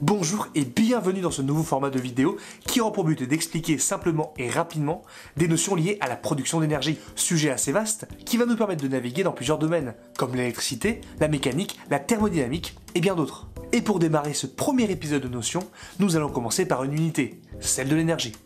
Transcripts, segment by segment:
Bonjour et bienvenue dans ce nouveau format de vidéo qui aura pour but d'expliquer simplement et rapidement des notions liées à la production d'énergie. Sujet assez vaste qui va nous permettre de naviguer dans plusieurs domaines, comme l'électricité, la mécanique, la thermodynamique et bien d'autres. Et pour démarrer ce premier épisode de notions, nous allons commencer par une unité, celle de l'énergie.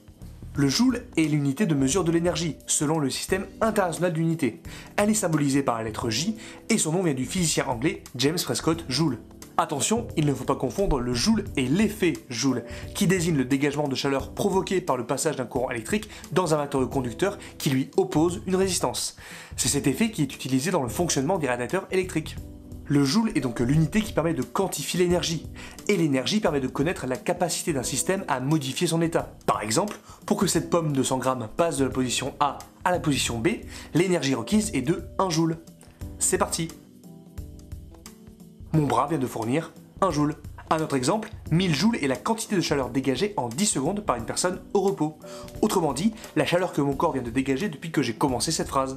Le joule est l'unité de mesure de l'énergie, selon le système international d'unités. Elle est symbolisée par la lettre J et son nom vient du physicien anglais James Prescott Joule. Attention, il ne faut pas confondre le joule et l'effet Joule, qui désigne le dégagement de chaleur provoqué par le passage d'un courant électrique dans un matériau conducteur qui lui oppose une résistance. C'est cet effet qui est utilisé dans le fonctionnement des radiateurs électriques. Le joule est donc l'unité qui permet de quantifier l'énergie, et l'énergie permet de connaître la capacité d'un système à modifier son état. Par exemple, pour que cette pomme de 100 grammes passe de la position A à la position B, l'énergie requise est de 1 joule. C'est parti! Mon bras vient de fournir 1 joule. Un autre exemple, 1000 joules est la quantité de chaleur dégagée en 10 secondes par une personne au repos. Autrement dit, la chaleur que mon corps vient de dégager depuis que j'ai commencé cette phrase.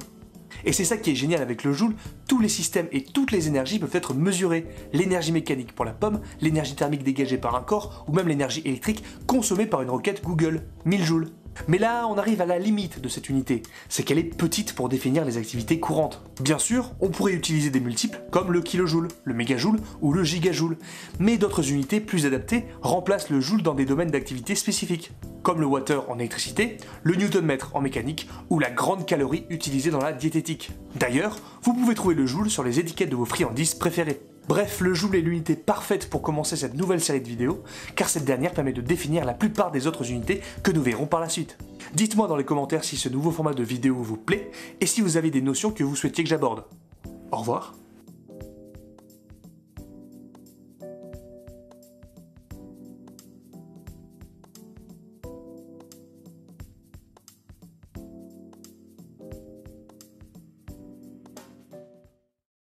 Et c'est ça qui est génial avec le joule, tous les systèmes et toutes les énergies peuvent être mesurées. L'énergie mécanique pour la pomme, l'énergie thermique dégagée par un corps, ou même l'énergie électrique consommée par une requête Google, 1000 joules. Mais là, on arrive à la limite de cette unité, c'est qu'elle est petite pour définir les activités courantes. Bien sûr, on pourrait utiliser des multiples comme le kilojoule, le mégajoule ou le gigajoule, mais d'autres unités plus adaptées remplacent le joule dans des domaines d'activité spécifiques, comme le water en électricité, le newton-mètre en mécanique ou la grande calorie utilisée dans la diététique. D'ailleurs, vous pouvez trouver le joule sur les étiquettes de vos friandises préférées. Bref, le joule est l'unité parfaite pour commencer cette nouvelle série de vidéos, car cette dernière permet de définir la plupart des autres unités que nous verrons par la suite. Dites-moi dans les commentaires si ce nouveau format de vidéo vous plaît, et si vous avez des notions que vous souhaitiez que j'aborde. Au revoir.